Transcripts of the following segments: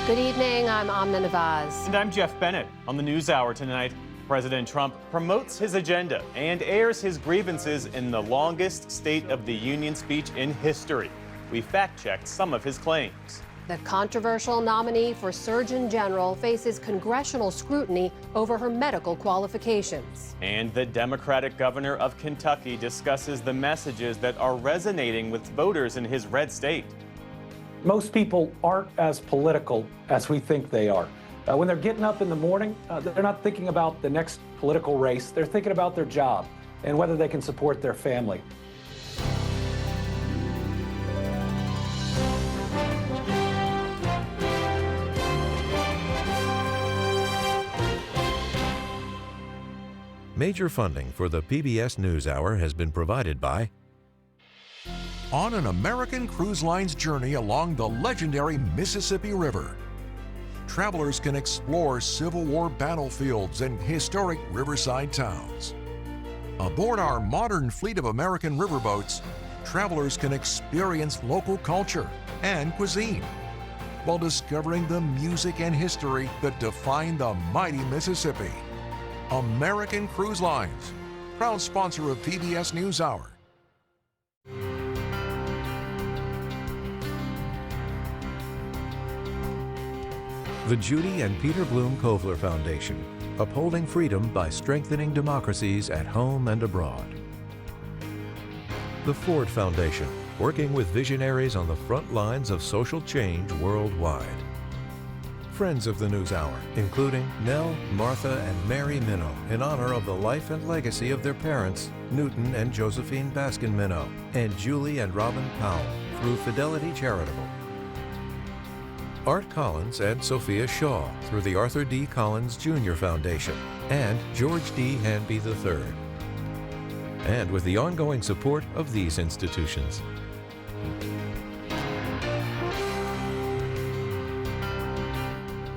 Good evening, I'm Amna Nawaz. And I'm Jeff Bennett. On the NewsHour tonight, President Trump promotes his agenda and airs his grievances in the longest State of the Union speech in history. We fact-checked some of his claims. The controversial nominee for Surgeon General faces congressional scrutiny over her medical qualifications. And the Democratic governor of Kentucky discusses the messages that are resonating with voters in his red state. Most people aren't as political as we think they are. When they're getting up in the morning, they're not thinking about the next political race. They're thinking about their job and whether they can support their family. Major funding for the PBS NewsHour has been provided by on an American Cruise Line's journey along the legendary Mississippi River. Travelers can explore Civil War battlefields and historic riverside towns. Aboard our modern fleet of American riverboats, travelers can experience local culture and cuisine while discovering the music and history that define the mighty Mississippi. American Cruise Lines, proud sponsor of PBS NewsHour. the Judy and Peter Bloom Kovler Foundation, upholding freedom by strengthening democracies at home and abroad. The Ford Foundation, working with visionaries on the front lines of social change worldwide. Friends of the NewsHour, including Nell, Martha, and Mary Minow, in honor of the life and legacy of their parents, Newton and Josephine Baskin Minow, and Julie and Robin Powell, through Fidelity Charitable. Art Collins and Sophia Shaw, through the Arthur D. Collins Jr. Foundation, and George D. Hanby III. And with the ongoing support of these institutions.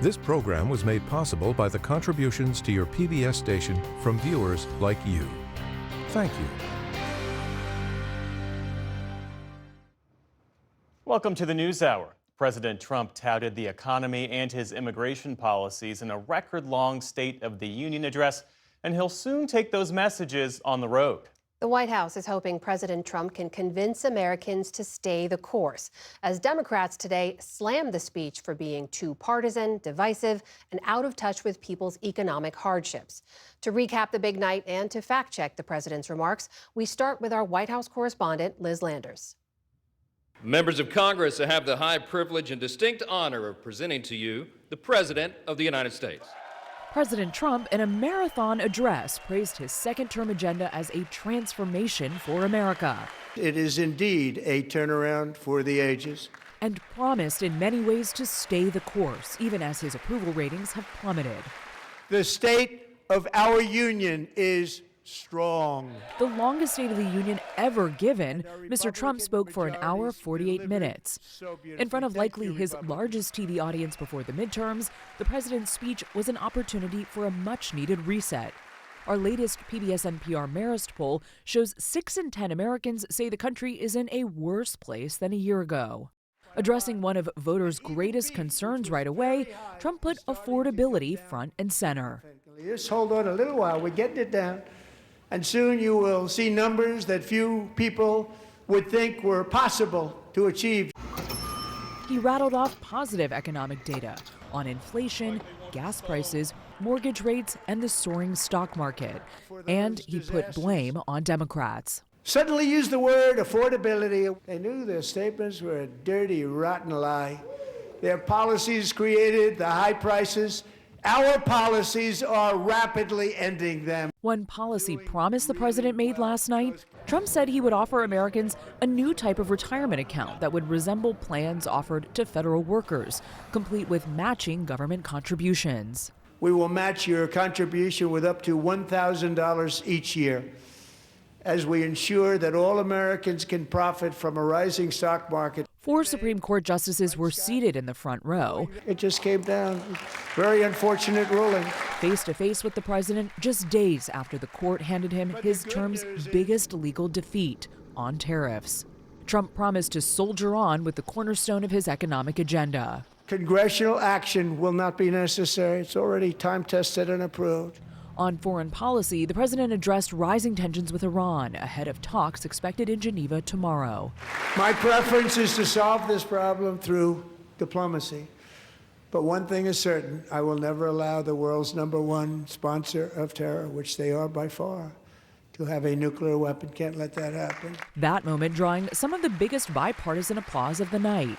This program was made possible by the contributions to your PBS station from viewers like you. Thank you. Welcome to the NewsHour. President Trump touted the economy and his immigration policies in a record-long State of the Union address, and he'll soon take those messages on the road. The White House is hoping President Trump can convince Americans to stay the course, as Democrats today slammed the speech for being too partisan, divisive, and out of touch with people's economic hardships. To recap the big night and to fact-check the president's remarks, we start with our White House correspondent, Liz Landers. Members of Congress, I have the high privilege and distinct honor of presenting to you the President of the United States. President Trump, in a marathon address, praised his second-term agenda as a transformation for America. It is indeed a turnaround for the ages. And promised in many ways to stay the course, even as his approval ratings have plummeted. The state of our union is strong. The longest State of the Union ever given, Mr. Trump spoke for an hour, 48 minutes. In front of likely his largest TV audience before the midterms, the president's speech was an opportunity for a much-needed reset. Our latest PBS-NPR Marist poll shows 6 in 10 Americans say the country is in a worse place than a year ago. Addressing one of voters' greatest concerns right away, Trump put affordability front and center. Just hold on a little while, we're getting it down. And soon you will see numbers that few people would think were possible to achieve. He rattled off positive economic data on inflation, gas prices, mortgage rates, and the soaring stock market. And he put blame on Democrats. Suddenly used the word affordability. They knew their statements were a dirty, rotten lie. Their policies created the high prices. Our policies are rapidly ending them. One policy promise the president made last night, Trump said he would offer Americans a new type of retirement account that would resemble plans offered to federal workers, complete with matching government contributions. We will match your contribution with up to $1,000 each year, as we ensure that all Americans can profit from a rising stock market. 4 Supreme Court justices were seated in the front row. It just came down. Very unfortunate ruling. Face to face with the president just days after the court handed him his term's biggest legal defeat on tariffs. Trump promised to soldier on with the cornerstone of his economic agenda. Congressional action will not be necessary. It's already time-tested and approved. On foreign policy, the president addressed rising tensions with Iran ahead of talks expected in Geneva tomorrow. My preference is to solve this problem through diplomacy. But one thing is certain, I will never allow the world's #1 sponsor of terror, which they are by far, to have a nuclear weapon. Can't let that happen. That moment drawing some of the biggest bipartisan applause of the night,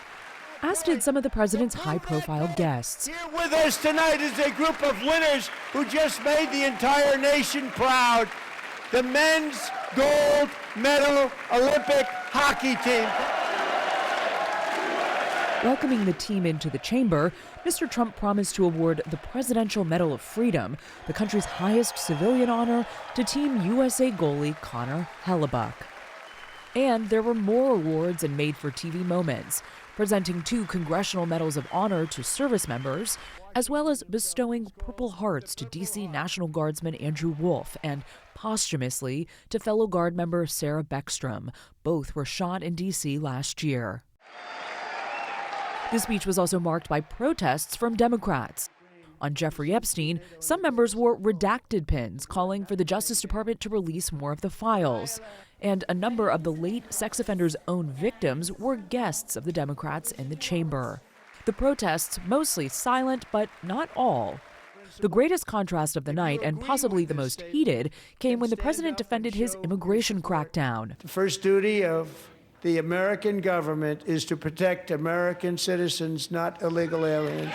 as did some of the president's high-profile guests. Here with us tonight is a group of winners who just made the entire nation proud. The men's gold medal Olympic hockey team. Welcoming the team into the chamber, Mr. Trump promised to award the Presidential Medal of Freedom, the country's highest civilian honor, to Team USA goalie Connor Hellebuyck. And there were more awards and made-for-TV moments, presenting 2 Congressional Medals of Honor to service members, as well as bestowing Purple Hearts to D.C. National Guardsman Andrew Wolf and posthumously to fellow Guard member Sarah Beckstrom. Both were shot in D.C. last year. The speech was also marked by protests from Democrats. On Jeffrey Epstein, some members wore redacted pins calling for the Justice Department to release more of the files. And a number of the late sex offender's own victims were guests of the Democrats in the chamber. The protests mostly silent, but not all. The greatest contrast of the night, and possibly the most heated, came when the president defended his immigration crackdown. The first duty of the American government is to protect American citizens, not illegal aliens.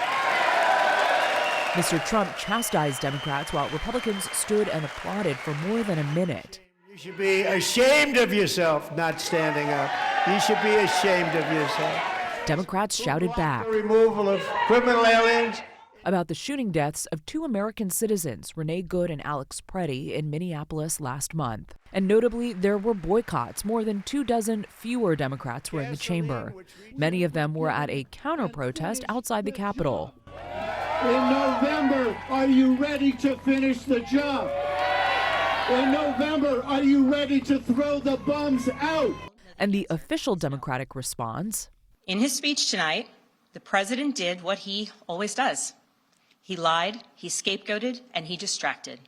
Mr. Trump chastised Democrats while Republicans stood and applauded for more than a minute. You should be ashamed of yourself not standing up. You should be ashamed of yourself. Democrats shouted back. The removal of criminal aliens. About the shooting deaths of 2 American citizens, Renee Good and Alex Preddy, in Minneapolis last month. And notably, there were boycotts. More than 24 fewer Democrats were in the chamber. Many of them were at a counter-protest outside the Capitol. In November, are you ready to finish the job? In November, are you ready to throw the bums out? And the official Democratic response? In his speech tonight, the president did what he always does. He lied, he scapegoated, and he distracted.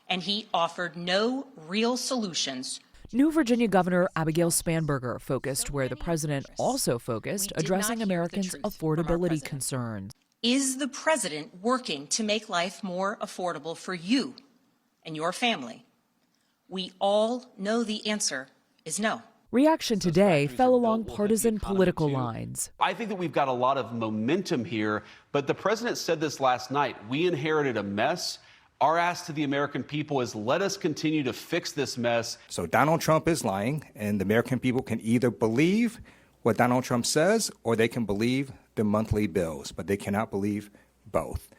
And he offered no real solutions. New Virginia Governor Abigail Spanberger focused where the president also focused, addressing Americans' affordability concerns. Is the president working to make life more affordable for you and your family? We all know the answer is no. Reaction today fell along partisan political lines. I think that we've got a lot of momentum here, but the president said this last night. We inherited a mess. Our ask to the American people is let us continue to fix this mess. So Donald Trump is lying, and the American people can either believe what Donald Trump says or they can believe the monthly bills, but they cannot believe both.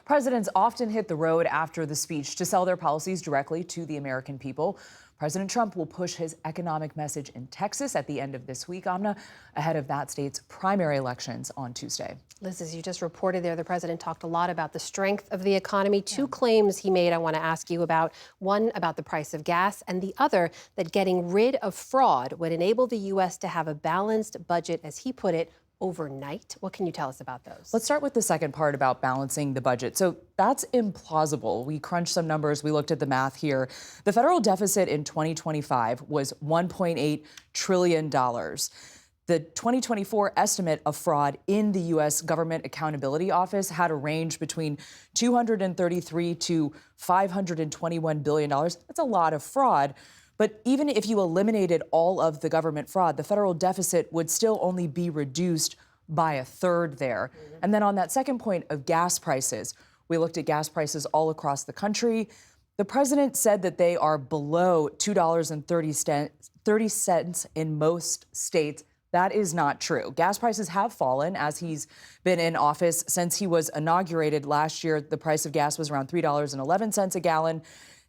Presidents often hit the road after the speech to sell their policies directly to the American people. President Trump will push his economic message in Texas at the end of this week, Amna, ahead of that state's primary elections on Tuesday. Liz, as you just reported there, the president talked a lot about the strength of the economy. 2 claims he made I want to ask you about. One about the price of gas, and the other that getting rid of fraud would enable the U.S. to have a balanced budget, as he put it, overnight. What can you tell us about those? Let's start with the second part about balancing the budget. So that's implausible. We crunched some numbers. We looked at the math here. The federal deficit in 2025 was $1.8 trillion. The 2024 estimate of fraud in the U.S. Government Accountability Office had a range between $233 to $521 billion. That's a lot of fraud. But even if you eliminated all of the government fraud, the federal deficit would still only be reduced by a third there. And then on that second point of gas prices, we looked at gas prices all across the country. The president said that they are below $2.30 in most states. That is not true. Gas prices have fallen as he's been in office. Since he was inaugurated last year, the price of gas was around $3.11 a gallon.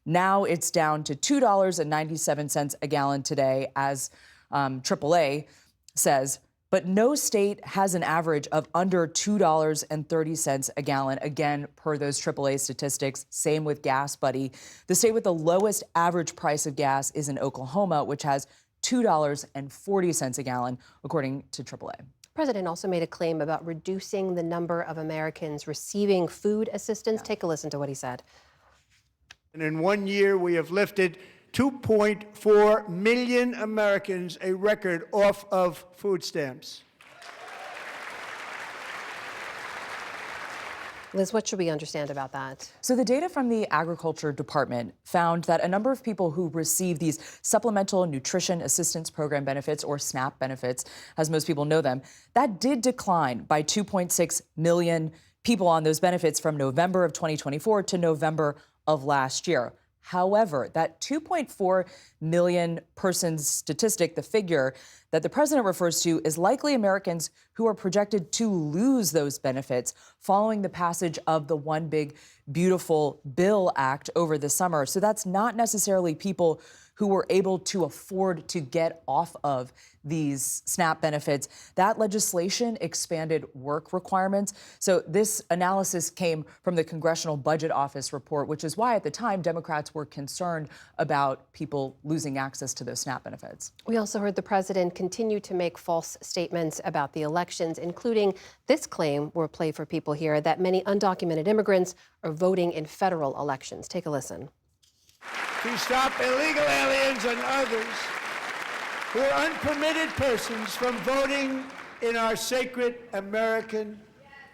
Now it's down to $2.97 a gallon today, as AAA says. But no state has an average of under $2.30 a gallon, again, per those AAA statistics. Same with Gas Buddy. The state with the lowest average price of gas is in Oklahoma, which has $2.40 a gallon, according to AAA. president also made a claim about reducing the number of Americans receiving food assistance. Take a listen to what he said. And in 1 year, we have lifted 2.4 million Americans, a record, off of food stamps. Liz, what should we understand about that? So the data from the Agriculture Department found that a number of people who receive these Supplemental Nutrition Assistance Program benefits, or SNAP benefits, as most people know them, that did decline by 2.6 million people on those benefits from November of 2024 to November of last year. However, that 2.4 million person statistic, the figure that the president refers to, is likely Americans who are projected to lose those benefits following the passage of the One Big Beautiful Bill Act over the summer. So that's not necessarily people who were able to afford to get off of these SNAP benefits. That legislation expanded work requirements. So this analysis came from the Congressional Budget Office report, which is why at the time Democrats were concerned about people losing access to those SNAP benefits. We also heard the president continue to make false statements about the elections, including this claim, we'll play for people here, that many undocumented immigrants are voting in federal elections. Take a listen. To stop illegal aliens and others who are unpermitted persons from voting in our sacred American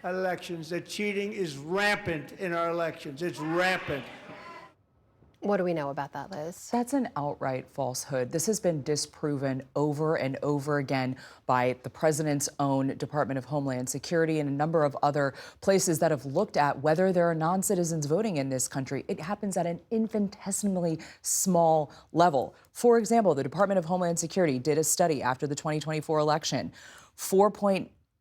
elections. The cheating is rampant in our elections. It's rampant. What do we know about that, Liz? That's an outright falsehood. This has been disproven over and over again by the president's own Department of Homeland Security and a number of other places that have looked at whether there are non-citizens voting in this country. It happens at an infinitesimally small level. For example, the Department of Homeland Security did a study after the 2024 election.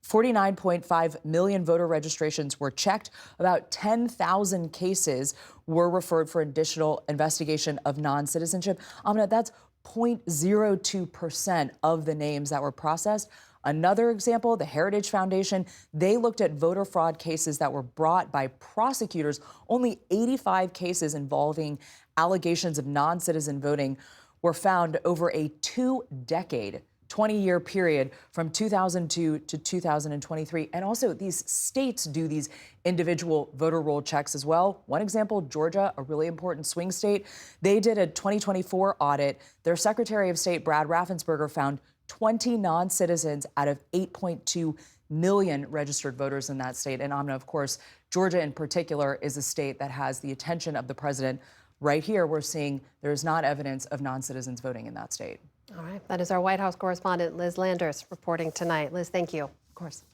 49.5 million voter registrations were checked. About 10,000 cases were referred for additional investigation of non-citizenship. Amna, that's 0.02% of the names that were processed. Another example, the Heritage Foundation, they looked at voter fraud cases that were brought by prosecutors. Only 85 cases involving allegations of non-citizen voting were found over a 2-decade 20-year period from 2002 to 2023. And also, these states do these individual voter roll checks as well. One example, Georgia, a really important swing state, they did a 2024 audit. Their Secretary of State, Brad Raffensperger, found 20 non-citizens out of 8.2 million registered voters in that state. And Amna, of course, Georgia in particular is a state that has the attention of the president. Right here, we're seeing there's not evidence of non-citizens voting in that state. All right. That is our White House correspondent, Liz Landers, reporting tonight. Liz, thank you. Of course.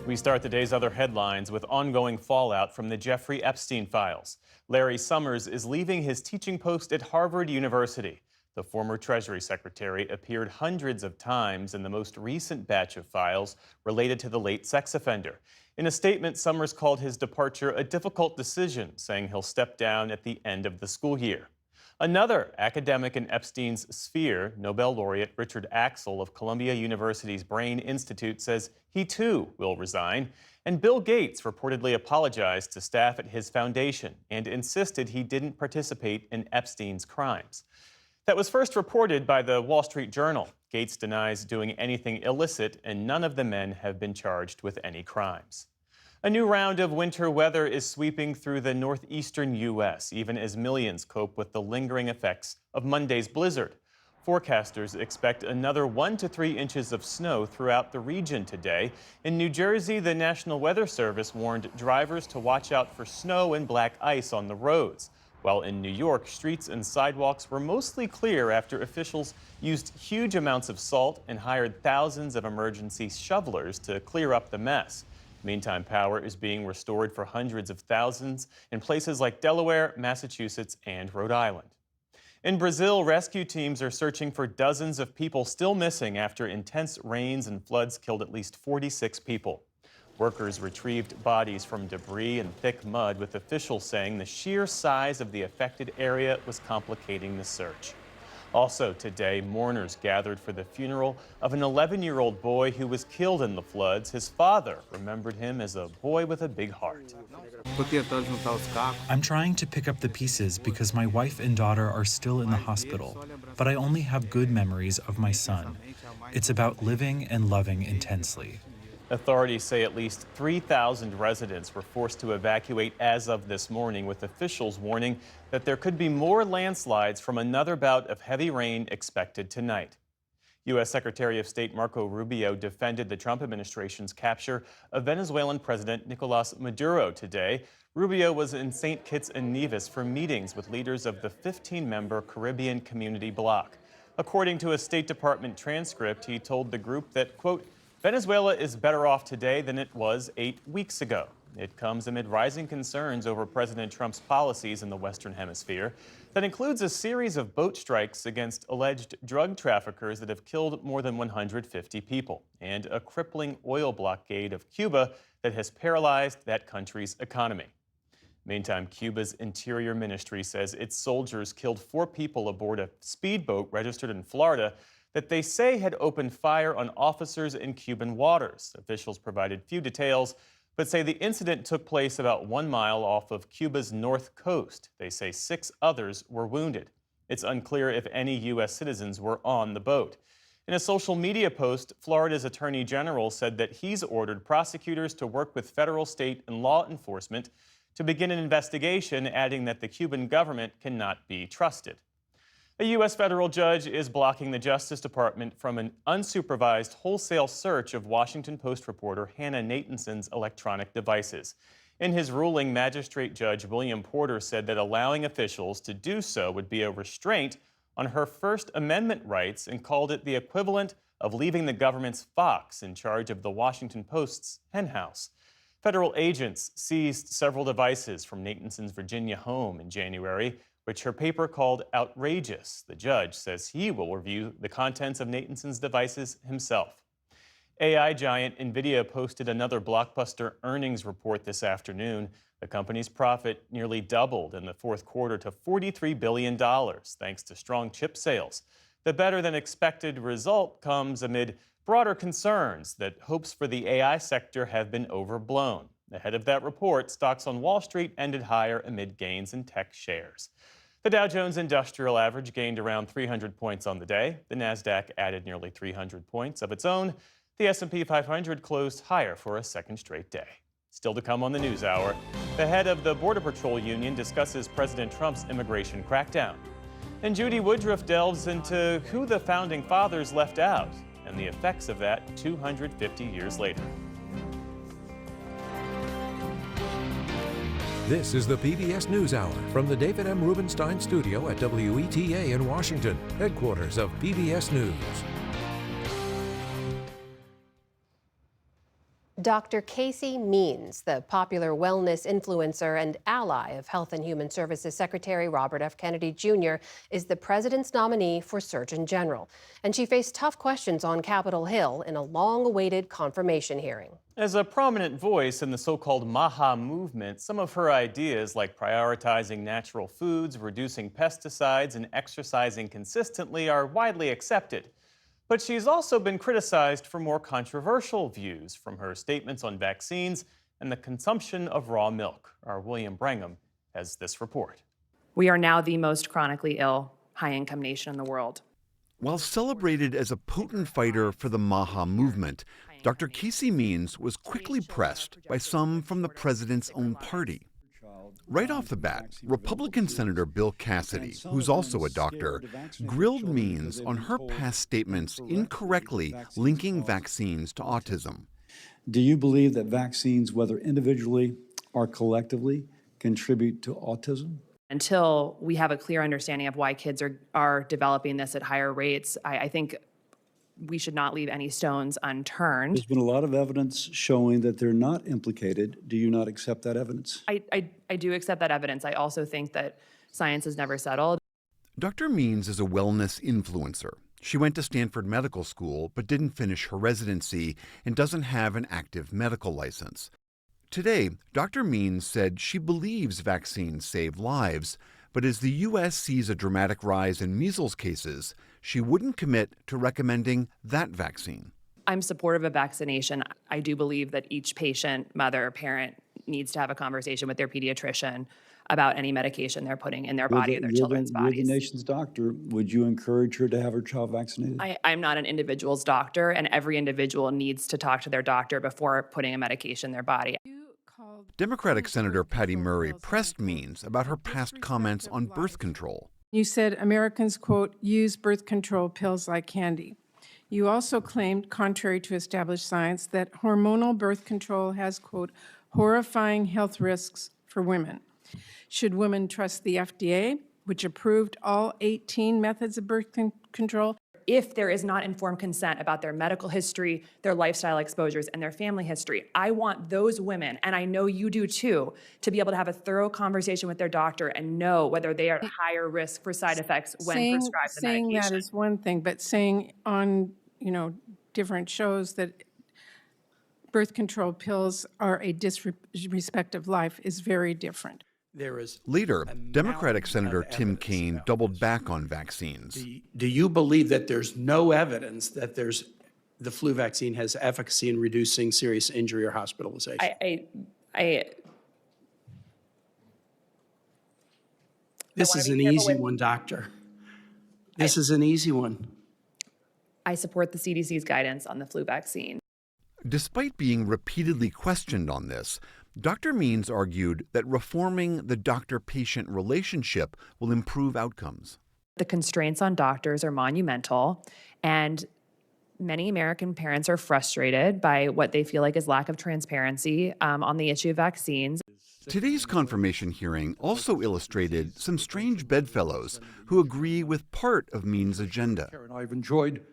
We start the day's other headlines with ongoing fallout from the Jeffrey Epstein files. Larry Summers is leaving his teaching post at Harvard University. The former Treasury Secretary appeared hundreds of times in the most recent batch of files related to the late sex offender. In a statement, Summers called his departure a difficult decision, saying he'll step down at the end of the school year. Another academic in Epstein's sphere, Nobel laureate Richard Axel of Columbia University's Brain Institute, says he too will resign. And Bill Gates reportedly apologized to staff at his foundation and insisted he didn't participate in Epstein's crimes. That was first reported by the Wall Street Journal. Gates denies doing anything illicit, and none of the men have been charged with any crimes. A new round of winter weather is sweeping through the northeastern U.S., even as millions cope with the lingering effects of Monday's blizzard. Forecasters expect another 1 to 3 inches of snow throughout the region today. In New Jersey, the National Weather Service warned drivers to watch out for snow and black ice on the roads. While in New York, streets and sidewalks were mostly clear after officials used huge amounts of salt and hired thousands of emergency shovelers to clear up the mess. Meantime, power is being restored for hundreds of thousands in places like Delaware, Massachusetts, and Rhode Island. In Brazil, rescue teams are searching for dozens of people still missing after intense rains and floods killed at least 46 people. Workers retrieved bodies from debris and thick mud, with officials saying the sheer size of the affected area was complicating the search. Also today, mourners gathered for the funeral of an 11-year-old boy who was killed in the floods. His father remembered him as a boy with a big heart. I'm trying to pick up the pieces because my wife and daughter are still in the hospital, but I only have good memories of my son. It's about living and loving intensely. Authorities say at least 3,000 residents were forced to evacuate as of this morning, with officials warning that there could be more landslides from another bout of heavy rain expected tonight. U.S. Secretary of State Marco Rubio defended the Trump administration's capture of Venezuelan President Nicolás Maduro today. Rubio was in St. Kitts and Nevis for meetings with leaders of the 15-member Caribbean Community Bloc. According to a State Department transcript, he told the group that, quote, Venezuela is better off today than it was 8 weeks ago. It comes amid rising concerns over President Trump's policies in the Western Hemisphere. That includes a series of boat strikes against alleged drug traffickers that have killed more than 150 people, and a crippling oil blockade of Cuba that has paralyzed that country's economy. Meantime, Cuba's Interior Ministry says its soldiers killed 4 people aboard a speedboat registered in Florida that they say had opened fire on officers in Cuban waters. Officials provided few details, but say the incident took place about 1 mile off of Cuba's north coast. They say 6 others were wounded. It's unclear if any U.S. citizens were on the boat. In a social media post, Florida's Attorney General said that he's ordered prosecutors to work with federal, state, and law enforcement to begin an investigation, adding that the Cuban government cannot be trusted. A U.S. federal judge is blocking the Justice Department from an unsupervised wholesale search of Washington Post reporter Hannah Nathanson's electronic devices. In his ruling, Magistrate Judge William Porter said that allowing officials to do so would be a restraint on her First Amendment rights and called it the equivalent of leaving the government's fox in charge of the Washington Post's henhouse. Federal agents seized several devices from Nathanson's Virginia home in January, which her paper called outrageous. The judge says he will review the contents of Nathanson's devices himself. AI giant NVIDIA posted another blockbuster earnings report this afternoon. The company's profit nearly doubled in the fourth quarter to $43 billion, thanks to strong chip sales. The better-than-expected result comes amid broader concerns that hopes for the AI sector have been overblown. Ahead of that report, stocks on Wall Street ended higher amid gains in tech shares. The Dow Jones Industrial Average gained around 300 points on the day. The Nasdaq added nearly 300 points of its own. The S&P 500 closed higher for a second straight day. Still to come on the NewsHour, the head of the Border Patrol Union discusses President Trump's immigration crackdown. And Judy Woodruff delves into who the Founding Fathers left out and the effects of that 250 years later. This is the PBS NewsHour from the David M. Rubenstein studio at WETA in Washington, headquarters of PBS News. Dr. Casey Means, the popular wellness influencer and ally of Health and Human Services Secretary Robert F. Kennedy Jr., is the president's nominee for Surgeon General. And she faced tough questions on Capitol Hill in a long-awaited confirmation hearing. As a prominent voice in the so-called MAHA movement, some of her ideas like prioritizing natural foods, reducing pesticides, and exercising consistently are widely accepted. But she's also been criticized for more controversial views, from her statements on vaccines and the consumption of raw milk. Our William Brangham has this report. We are now the most chronically ill, high-income nation in the world. While celebrated as a potent fighter for the MAHA movement, Dr. Casey Means was quickly pressed by some from the president's own party. Right off the bat, Republican Senator Bill Cassidy, who's also a doctor, grilled Means on her past statements incorrectly linking vaccines to autism. Do you believe that vaccines, whether individually or collectively, contribute to autism? Until we have a clear understanding of why kids are developing this at higher rates, I think we should not leave any stones unturned. There's been a lot of evidence showing that they're not implicated. Do you not accept that evidence? I do accept that evidence. I also think that science has never settled. Dr. Means is a wellness influencer. She went to Stanford Medical School but didn't finish her residency and doesn't have an active medical license. Today, Dr. Means said she believes vaccines save lives, But as the U.S. sees a dramatic rise in measles cases, she wouldn't commit to recommending that vaccine. I'm supportive of vaccination. I do believe that each patient, mother, parent needs to have a conversation with their pediatrician about any medication they're putting in their body or their children's You're bodies. the nation's doctor. Would you encourage her to have her child vaccinated? I'm not an individual's doctor, and every individual needs to talk to their doctor before putting a medication in their body. Democratic Senator Patty Murray pressed Means about her past comments on birth control. You said Americans, quote, use birth control pills like candy. You also claimed, contrary to established science, that hormonal birth control has, quote, horrifying health risks for women. Should women trust the FDA, which approved all 18 methods of birth control? If there is not informed consent about their medical history, their lifestyle exposures, and their family history, I want those women, and I know you do too, to be able to have a thorough conversation with their doctor and know whether they are at higher risk for side effects when prescribed the medication. Saying that is one thing, but saying on, different shows that birth control pills are a disrespect of life is very different. Later, Democratic Senator Tim Kaine doubled back on vaccines. Do you believe that there's no evidence that the flu vaccine has efficacy in reducing serious injury or hospitalization? This is an easy one, doctor. This is an easy one. I support the CDC's guidance on the flu vaccine. Despite being repeatedly questioned on this, Dr. Means argued that reforming the doctor-patient relationship will improve outcomes. The constraints on doctors are monumental, and many American parents are frustrated by what they feel like is lack of transparency on the issue of vaccines. Today's confirmation hearing also illustrated some strange bedfellows who agree with part of Means' agenda. I've enjoyed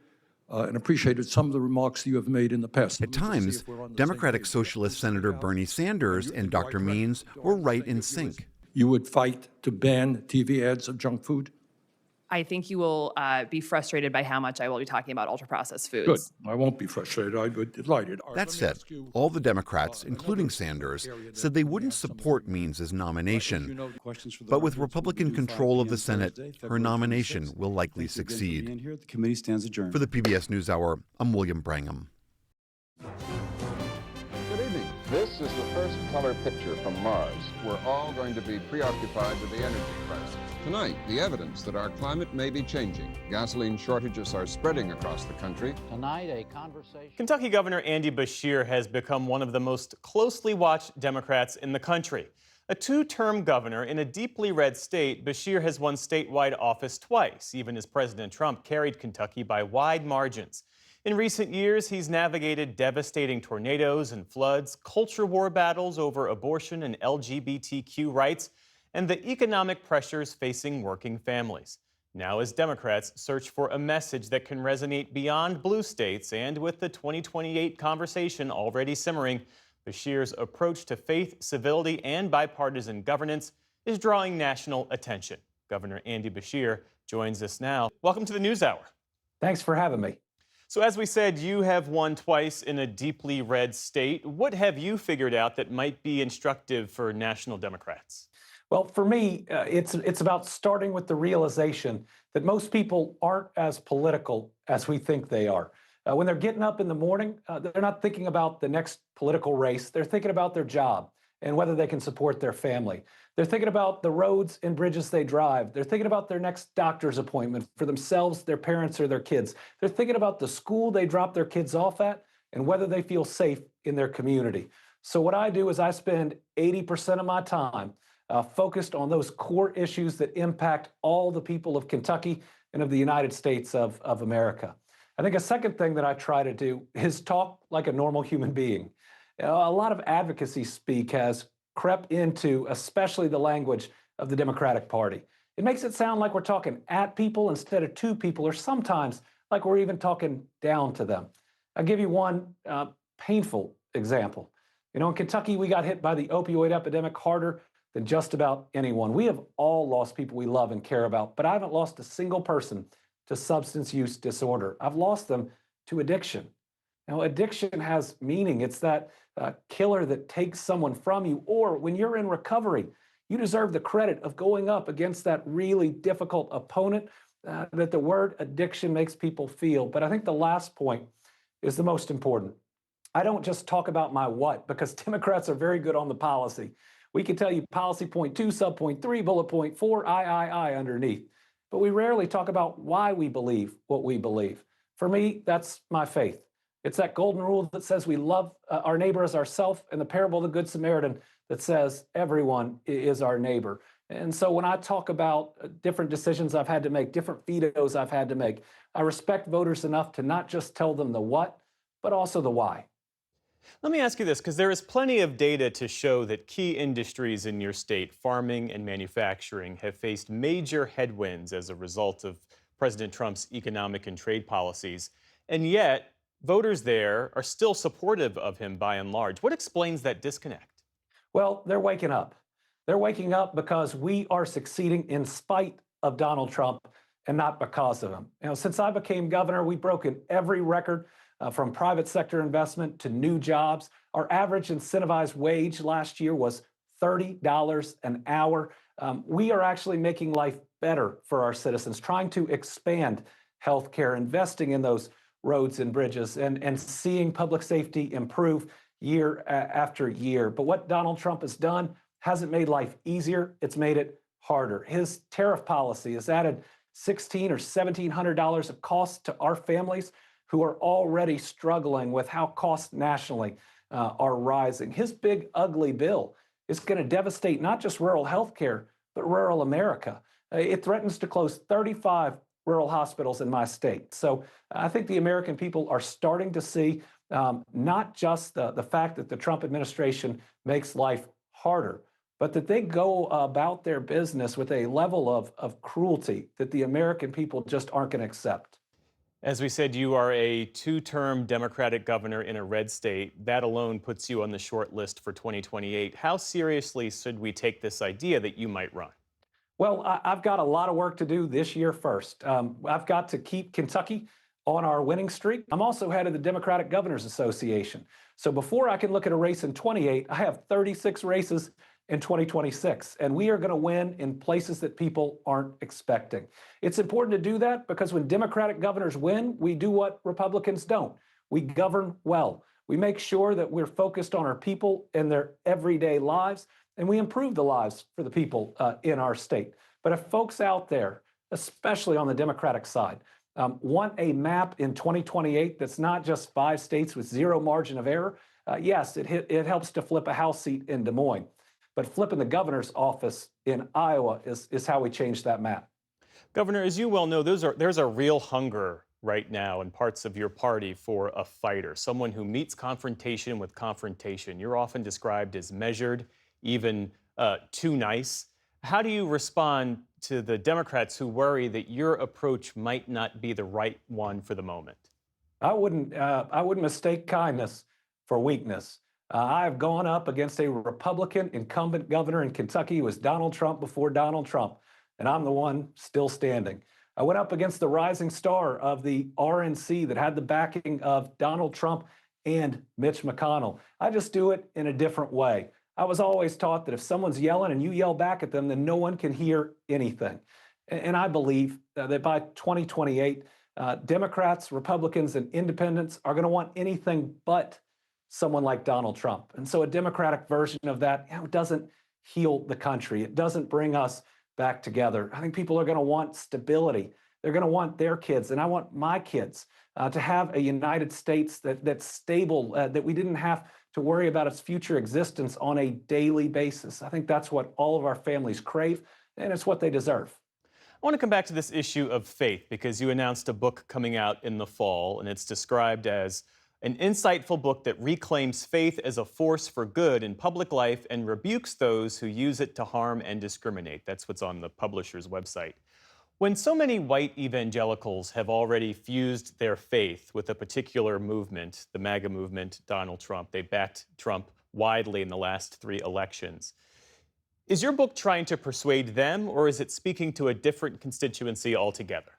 and appreciated some of the remarks you have made in the past. At times, Democratic Socialist Senator Bernie Sanders and Dr. Means were right in sync. You would fight to ban TV ads of junk food? I think you will be frustrated by how much I will be talking about ultra-processed foods. Good. I won't be frustrated. I'd be delighted. That said, all the Democrats, including Sanders, said they wouldn't support Means' nomination. But with Republican control of the Senate, her nomination will likely succeed. The committee stands adjourned. For the PBS NewsHour, I'm William Brangham. Good evening. This is the first color picture from Mars. We're all going to be preoccupied with the energy crisis. Tonight, the evidence that our climate may be changing. Gasoline shortages are spreading across the country. Tonight, a conversation. Kentucky Governor Andy Beshear has become one of the most closely watched Democrats in the country. A two-term governor in a deeply red state, Beshear has won statewide office twice, even as President Trump carried Kentucky by wide margins. In recent years, he's navigated devastating tornadoes and floods, culture war battles over abortion and LGBTQ rights, and the economic pressures facing working families. Now, as Democrats search for a message that can resonate beyond blue states, and with the 2028 conversation already simmering, Beshear's approach to faith, civility, and bipartisan governance is drawing national attention. Governor Andy Beshear joins us now. Welcome to the NewsHour. Thanks for having me. So as we said, you have won twice in a deeply red state. What have you figured out that might be instructive for national Democrats? Well, for me, it's about starting with the realization that most people aren't as political as we think they are. When they're getting up in the morning, they're not thinking about the next political race. They're thinking about their job and whether they can support their family. They're thinking about the roads and bridges they drive. They're thinking about their next doctor's appointment for themselves, their parents, or their kids. They're thinking about the school they drop their kids off at and whether they feel safe in their community. So what I do is I spend 80% of my time focused on those core issues that impact all the people of Kentucky and of the United States of America. I think a second thing that I try to do is talk like a normal human being. A lot of advocacy speak has crept into especially the language of the Democratic Party. It makes it sound like we're talking at people instead of to people, or sometimes like we're even talking down to them. I'll give you one painful example. In Kentucky, we got hit by the opioid epidemic harder than just about anyone. We have all lost people we love and care about, but I haven't lost a single person to substance use disorder. I've lost them to addiction. Now, addiction has meaning. It's that killer that takes someone from you, or when you're in recovery, You deserve the credit of going up against that really difficult opponent that the word addiction makes people feel. But I think the last point is the most important. I don't just talk about my what, because Democrats are very good on the policy. We can tell you policy point 2, sub point 3, bullet point 4, I underneath. But we rarely talk about why we believe what we believe. For me, that's my faith. It's that golden rule that says we love our neighbor as ourselves, and the parable of the Good Samaritan that says everyone is our neighbor. And so when I talk about different decisions I've had to make, different vetoes I've had to make, I respect voters enough to not just tell them the what, but also the why. Let me ask you this, because there is plenty of data to show that key industries in your state, farming and manufacturing, have faced major headwinds as a result of President Trump's economic and trade policies. And yet, voters there are still supportive of him by and large. What explains that disconnect? Well, they're waking up. They're waking up because we are succeeding in spite of Donald Trump and not because of him. You know, since I became governor, we've broken every record from private sector investment to new jobs. Our average incentivized wage last year was $30 an hour. We are actually making life better for our citizens, trying to expand healthcare, investing in those roads and bridges, and seeing public safety improve year after year. But what Donald Trump has done hasn't made life easier, it's made it harder. His tariff policy has added $1,600 or $1,700 of cost to our families who are already struggling with how costs nationally are rising. His big, ugly bill is going to devastate not just rural healthcare, but rural America. It threatens to close 35 rural hospitals in my state. So I think the American people are starting to see not just the fact that the Trump administration makes life harder, but that they go about their business with a level of cruelty that the American people just aren't going to accept. As we said, you are a two-term Democratic governor in a red state. That alone puts you on the short list for 2028. How seriously should we take this idea that you might run? Well, I've got a lot of work to do this year first. I've got to keep Kentucky on our winning streak. I'm also head of the Democratic Governors Association. So before I can look at a race in 28, I have 36 races in 2026, and we are going to win in places that people aren't expecting. It's important to do that because when Democratic governors win, we do what Republicans don't. We govern well. We make sure that we're focused on our people and their everyday lives, and we improve the lives for the people in our state. But if folks out there, especially on the Democratic side, want a map in 2028 that's not just 5 states with zero margin of error, yes, it helps to flip a House seat in Des Moines. But flipping the governor's office in Iowa is how we change that map. Governor, as you well know, there's a real hunger right now in parts of your party for a fighter, someone who meets confrontation with confrontation. You're often described as measured, even too nice. How do you respond to the Democrats who worry that your approach might not be the right one for the moment? I wouldn't mistake kindness for weakness. I have gone up against a Republican incumbent governor in Kentucky who was Donald Trump before Donald Trump, and I'm the one still standing. I went up against the rising star of the RNC that had the backing of Donald Trump and Mitch McConnell. I just do it in a different way. I was always taught that if someone's yelling and you yell back at them, then no one can hear anything. And I believe that by 2028, Democrats, Republicans, and independents are going to want anything but someone like Donald Trump. And so a Democratic version of that doesn't heal the country. It doesn't bring us back together. I think people are going to want stability. They're going to want their kids, and I want my kids to have a United States that's stable, that we didn't have to worry about its future existence on a daily basis. I think that's what all of our families crave, and it's what they deserve. I want to come back to this issue of faith because you announced a book coming out in the fall, and it's described as an insightful book that reclaims faith as a force for good in public life and rebukes those who use it to harm and discriminate. That's what's on the publisher's website. When so many white evangelicals have already fused their faith with a particular movement, the MAGA movement, Donald Trump, they backed Trump widely in the last 3 elections. Is your book trying to persuade them, or is it speaking to a different constituency altogether?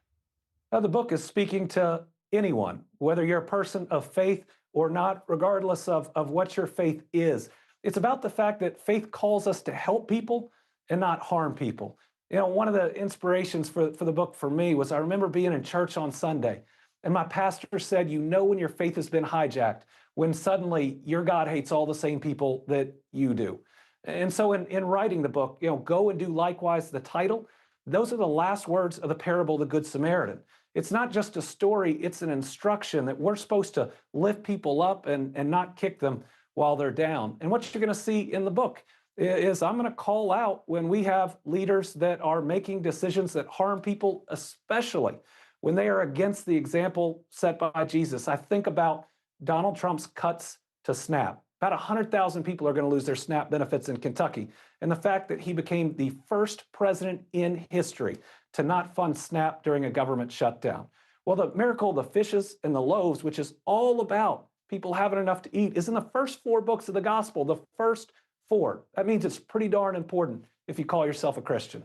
The book is speaking to anyone, whether you're a person of faith or not, regardless of what your faith is. It's about the fact that faith calls us to help people, and not harm people. You know, one of the inspirations for the book for me was I remember being in church on Sunday, and my pastor said, you know when your faith has been hijacked, when suddenly your God hates all the same people that you do. And so in writing the book, you know, Go and Do Likewise, the title, those are the last words of the parable of the Good Samaritan. It's not just a story, it's an instruction that we're supposed to lift people up and not kick them while they're down. And what you're going to see in the book is I'm going to call out when we have leaders that are making decisions that harm people, especially when they are against the example set by Jesus. I think about Donald Trump's cuts to SNAP. About 100,000 people are going to lose their SNAP benefits in Kentucky. And the fact that he became the first president in history to not fund SNAP during a government shutdown. Well, the miracle of the fishes and the loaves, which is all about people having enough to eat, is in the first 4 books of the gospel, the first 4. That means it's pretty darn important if you call yourself a Christian.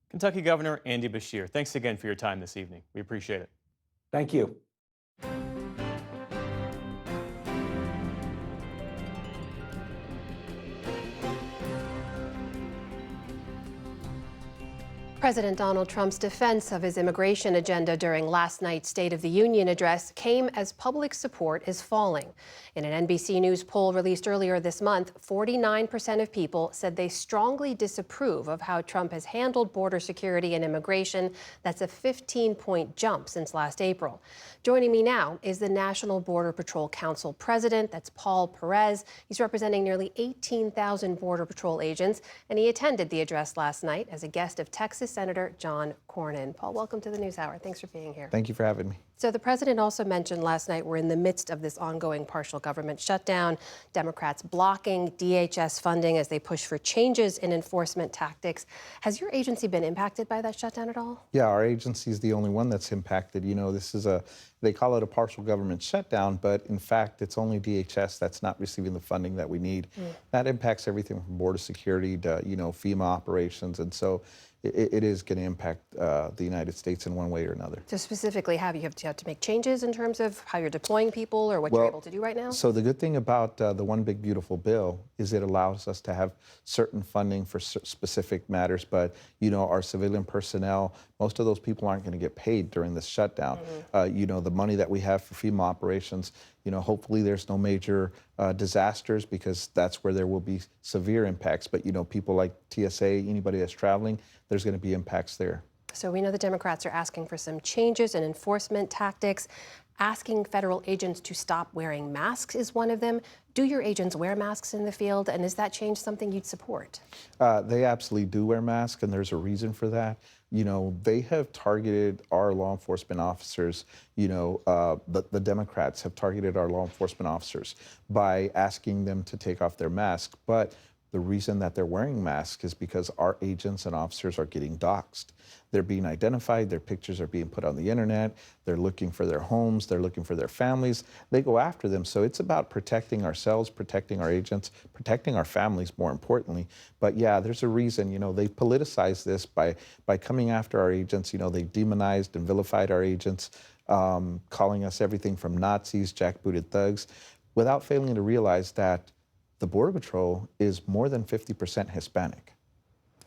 Kentucky Governor Andy Beshear, thanks again for your time this evening. We appreciate it. Thank you. President Donald Trump's defense of his immigration agenda during last night's State of the Union address came as public support is falling. In an NBC News poll released earlier this month, 49% of people said they strongly disapprove of how Trump has handled border security and immigration. That's a 15-point jump since last April. Joining me now is the National Border Patrol Council president. That's Paul Perez. He's representing nearly 18,000 Border Patrol agents, and he attended the address last night as a guest of Texas Senator John Cornyn. Paul, welcome to the NewsHour. Thanks for being here. Thank you for having me. So the president also mentioned last night we're in the midst of this ongoing partial government shutdown, Democrats blocking DHS funding as they push for changes in enforcement tactics. Has your agency been impacted by that shutdown at all? Yeah, our agency is the only one that's impacted. You know, this is they call it a partial government shutdown, but in fact, it's only DHS that's not receiving the funding that we need. That impacts everything from border security to, you know, FEMA operations. And so it is going to impact the United States in one way or another. So specifically, have you have to make changes in terms of how you're deploying people or what you're able to do right now? So the good thing about the One Big Beautiful Bill is it allows us to have certain funding for specific matters, but you know, our civilian personnel, most of those people aren't going to get paid during this shutdown. You know, the money that we have for FEMA operations, you know, hopefully there's no major disasters because that's where there will be severe impacts. But, you know, people like TSA, anybody that's traveling, there's going to be impacts there. So we know the Democrats are asking for some changes in enforcement tactics. Asking federal agents to stop wearing masks is one of them. Do your agents wear masks in the field? And is that change something you'd support? They absolutely do wear masks, and there's a reason for that. You know, they have targeted our law enforcement officers. You know, the Democrats have targeted our law enforcement officers by asking them to take off their masks. But the reason that they're wearing masks is because our agents and officers are getting doxxed. They're being identified, their pictures are being put on the internet, they're looking for their homes, they're looking for their families. They go after them. So it's about protecting ourselves, protecting our agents, protecting our families more importantly. But yeah, there's a reason, you know, they politicized this by coming after our agents. You know, they demonized and vilified our agents, calling us everything from Nazis, jackbooted thugs, without failing to realize that the Border Patrol is more than 50% Hispanic.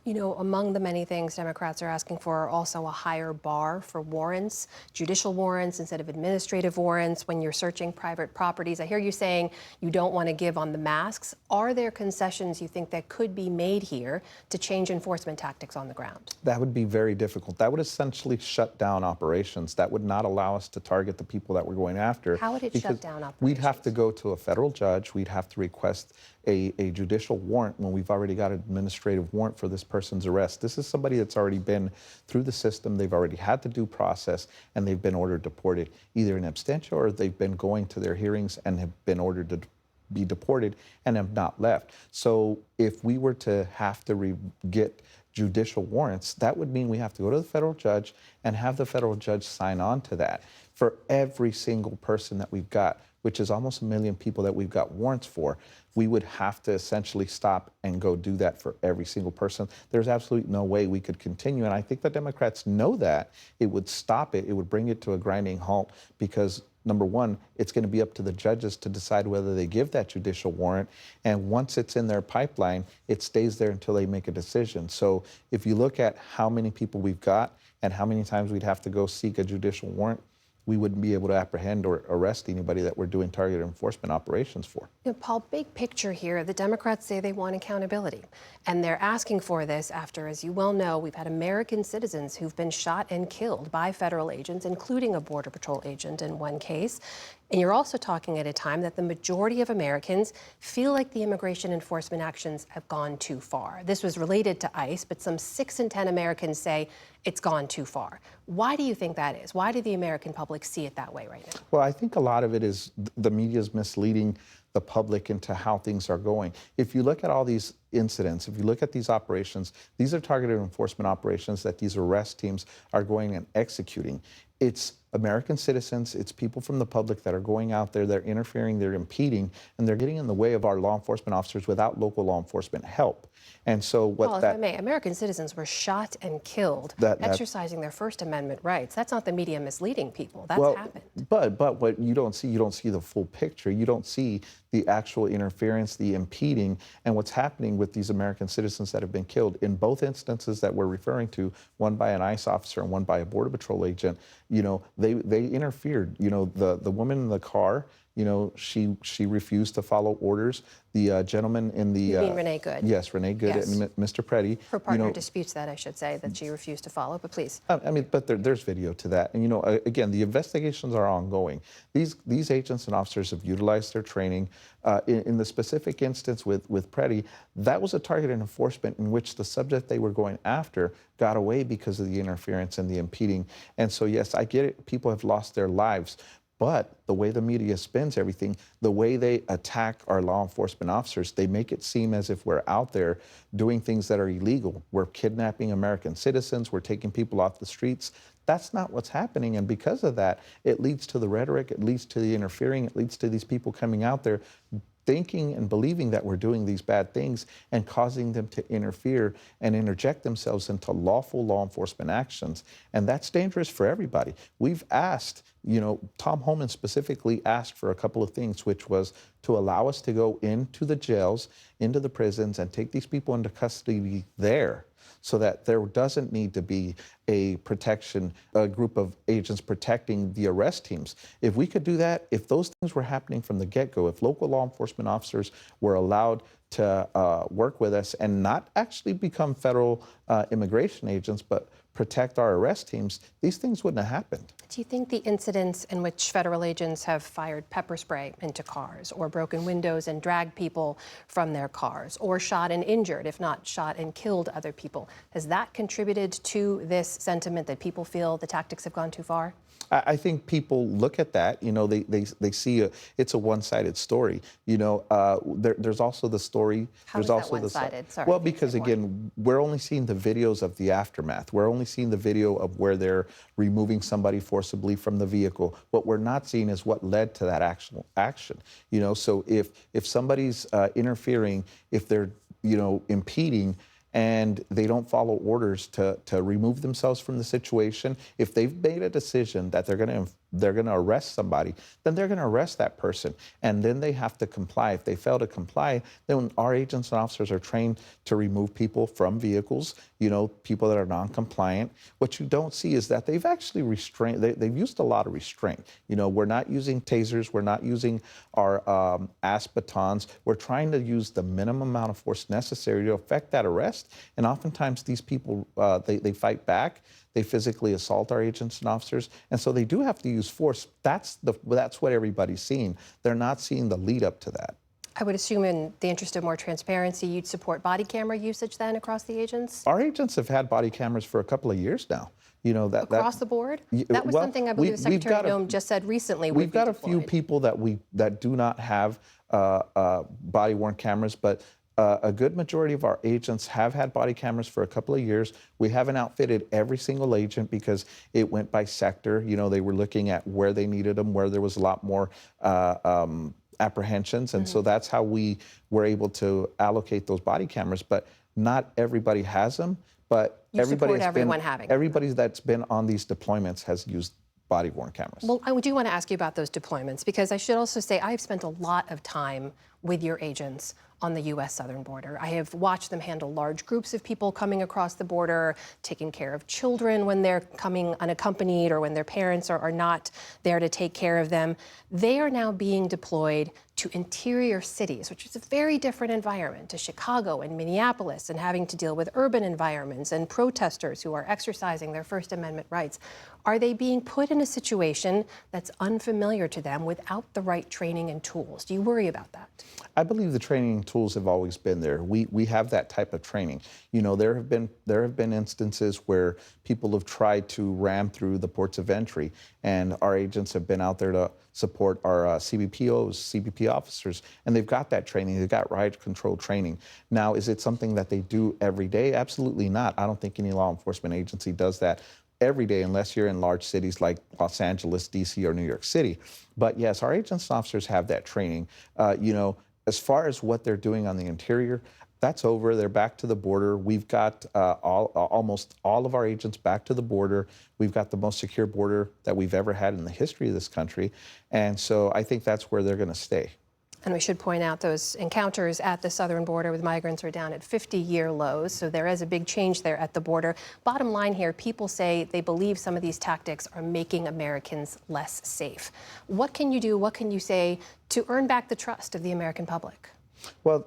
You know, among the many things Democrats are asking for are also a higher bar for warrants, judicial warrants instead of administrative warrants when you're searching private properties. I hear you saying you don't want to give on the masks. Are there concessions you think that could be made here to change enforcement tactics on the ground? That would be very difficult. That would essentially shut down operations. That would not allow us to target the people that we're going after. How would it shut down operations? We'd have to go to a federal judge. We'd have to request a judicial warrant when we've already got an administrative warrant for this person's arrest. This is somebody that's already been through the system. They've already had the due process, and they've been ordered deported, either in absentia or they've been going to their hearings and have been ordered to be deported and have not left. So if we were to have to get judicial warrants, that would mean we have to go to the federal judge and have the federal judge sign on to that for every single person that we've got, which is almost 1 million people that we've got warrants for. We would have to essentially stop and go do that for every single person. There's absolutely no way we could continue. And I think the Democrats know that. It would stop it. It would bring it to a grinding halt because number one, it's going to be up to the judges to decide whether they give that judicial warrant. And once it's in their pipeline, it stays there until they make a decision. So if you look at how many people we've got and how many times we'd have to go seek a judicial warrant, we wouldn't be able to apprehend or arrest anybody that we're doing targeted enforcement operations for. Paul, big picture here, the Democrats say they want accountability. And they're asking for this after, as you well know, we've had American citizens who've been shot and killed by federal agents, including a Border Patrol agent in one case. And you're also talking at a time that the majority of Americans feel like the immigration enforcement actions have gone too far. This was related to ICE, but some 6 in 10 Americans say it's gone too far. Why do you think that is? Why do the American public see it that way right now? Well, I think a lot of it is the media's misleading the public into how things are going. If you look at all these incidents, if you look at these operations, these are targeted enforcement operations that these arrest teams are going and executing. It's American citizens, it's people from the public that are going out there, they're interfering, they're impeding, and they're getting in the way of our law enforcement officers without local law enforcement help. And so what Paul, if I may, American citizens were shot and killed exercising their First Amendment rights. That's not the media misleading people. That's happened. But what you don't see the full picture. You don't see the actual interference, the impeding, and what's happening with these American citizens that have been killed. In both instances that we're referring to, one by an ICE officer and one by a Border Patrol agent, they interfered. The woman in the car, she refused to follow orders. The gentleman in the... You mean Renee Good? Yes, Renee Good and Mr. Preddy. Her partner disputes that, I should say, that she refused to follow, but please. But there's video to that. And, again, the investigations are ongoing. These agents and officers have utilized their training. In the specific instance with Preddy, that was a targeted enforcement in which the subject they were going after got away because of the interference and the impeding. And so, yes, I get it. People have lost their lives. But the way the media spins everything, the way they attack our law enforcement officers, they make it seem as if we're out there doing things that are illegal. We're kidnapping American citizens. We're taking people off the streets. That's not what's happening. And because of that, it leads to the rhetoric. It leads to the interfering. It leads to these people coming out there thinking and believing that we're doing these bad things and causing them to interfere and interject themselves into lawful law enforcement actions. And that's dangerous for everybody. We've asked, Tom Homan specifically asked for a couple of things, which was to allow us to go into the jails, into the prisons, and take these people into custody there, so that there doesn't need to be a group of agents protecting the arrest teams. If we could do that, if those things were happening from the get-go, if local law enforcement officers were allowed to work with us and not actually become federal immigration agents, but protect our arrest teams, these things wouldn't have happened. Do you think the incidents in which federal agents have fired pepper spray into cars or broken windows and dragged people from their cars or shot and injured, if not shot and killed other people, has that contributed to this sentiment that people feel the tactics have gone too far? I think people look at that, they see it's a one-sided story. There's also the story. How is that one-sided? Sorry. Well, because again, we're only seeing the videos of the aftermath. We're only seeing the video of where they're removing somebody forcibly from the vehicle. What we're not seeing is what led to that actual action. So if somebody's interfering, if they're impeding, and they don't follow orders to remove themselves from the situation, if they've made a decision that they're going to arrest somebody, then they're going to arrest that person. And then they have to comply. If they fail to comply, then our agents and officers are trained to remove people from vehicles, people that are non-compliant. What you don't see is that they've actually they've used a lot of restraint. We're not using tasers. We're not using our ASP batons. We're trying to use the minimum amount of force necessary to effect that arrest. And oftentimes these people, they fight back. They physically assault our agents and officers, and so they do have to use force. That's what everybody's seeing. They're not seeing the lead up to that. I would assume in the interest of more transparency, you'd support body camera usage then across the agents? Our agents have had body cameras for a couple of years now. Across the board? That was something I believe Secretary Noem just said recently. We've got a few people that do not have body-worn cameras, but a good majority of our agents have had body cameras for a couple of years. We haven't outfitted every single agent because it went by sector. They were looking at where they needed them, where there was a lot more apprehensions. And so that's how we were able to allocate those body cameras. But not everybody has them. But everybody that's been on these deployments has used body-worn cameras. Well, I do want to ask you about those deployments, because I should also say I've spent a lot of time with your agents on the U.S. southern border. I have watched them handle large groups of people coming across the border, taking care of children when they're coming unaccompanied or when their parents are not there to take care of them. They are now being deployed to interior cities, which is a very different environment, to Chicago and Minneapolis, and having to deal with urban environments and protesters who are exercising their First Amendment rights. Are they being put in a situation that's unfamiliar to them without the right training and tools? Do you worry about that? I believe the training and tools have always been there. We have that type of training. You know, there have been instances where people have tried to ram through the ports of entry, and our agents have been out there to support our CBPOs, CBP officers, and they've got that training. They've got riot control training. Now, is it something that they do every day? Absolutely not. I don't think any law enforcement agency does that every day unless you're in large cities like Los Angeles, DC, or New York City. But yes, our agents and officers have that training. You know, as far as what they're doing on the interior, that's over. They're back to the border. We've got almost all of our agents back to the border. We've got the most secure border that we've ever had in the history of this country. And so I think that's where they're going to stay. And we should point out those encounters at the southern border with migrants are down at 50-year lows, so there is a big change there at the border. Bottom line here, people say they believe some of these tactics are making Americans less safe. What can you do, what can you say to earn back the trust of the American public? Well,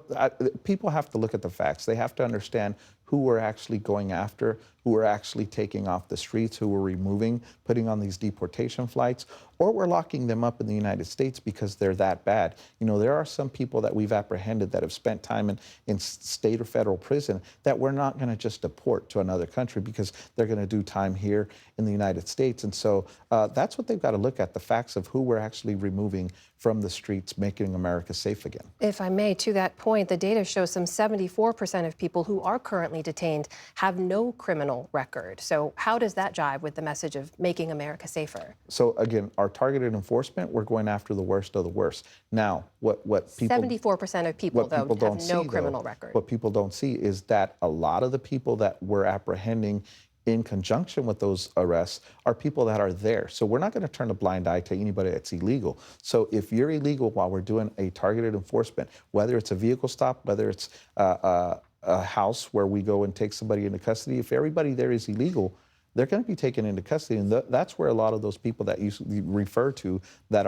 people have to look at the facts. They have to understand who we're actually going after, who we're actually taking off the streets, who we're removing, putting on these deportation flights, or we're locking them up in the United States because they're that bad. You know, there are some people that we've apprehended that have spent time in state or federal prison that we're not going to just deport to another country because they're going to do time here in the United States. And so that's what they've got to look at, the facts of who we're actually removing from the streets, making America safe again. If I may, to that point, the data shows some 74% of people who are currently detained have no criminal record. So how does that jive with the message of making America safer? So again, our targeted enforcement, we're going after the worst of the worst. Now, what people 74% of people, though, have no criminal record. What people don't see is that a lot of the people that we're apprehending in conjunction with those arrests are people that are there. So we're not going to turn a blind eye to anybody that's illegal. So if you're illegal while we're doing a targeted enforcement, whether it's a vehicle stop, whether it's a house where we go and take somebody into custody, if everybody there is illegal, they're going to be taken into custody. And that's where a lot of those people that you refer to that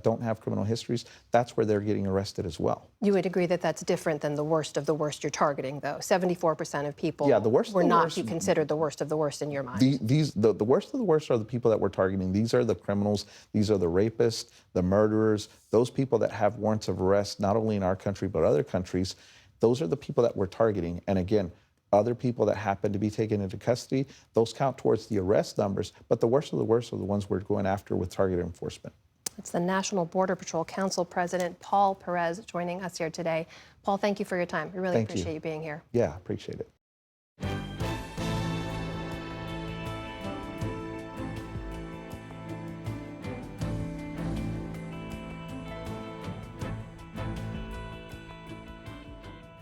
don't have criminal histories, that's where they're getting arrested as well. You would agree that that's different than the worst of the worst you're targeting, though? 74% of people will not be considered the worst of the worst in your mind. The worst of the worst are the people that we're targeting. These are the criminals. These are the rapists, the murderers, those people that have warrants of arrest, not only in our country, but other countries. Those are the people that we're targeting. And again, other people that happen to be taken into custody, those count towards the arrest numbers, but the worst of the worst are the ones we're going after with targeted enforcement. It's the National Border Patrol Council President Paul Perez joining us here today. Paul, thank you for your time. We really appreciate you being here. Yeah, appreciate it.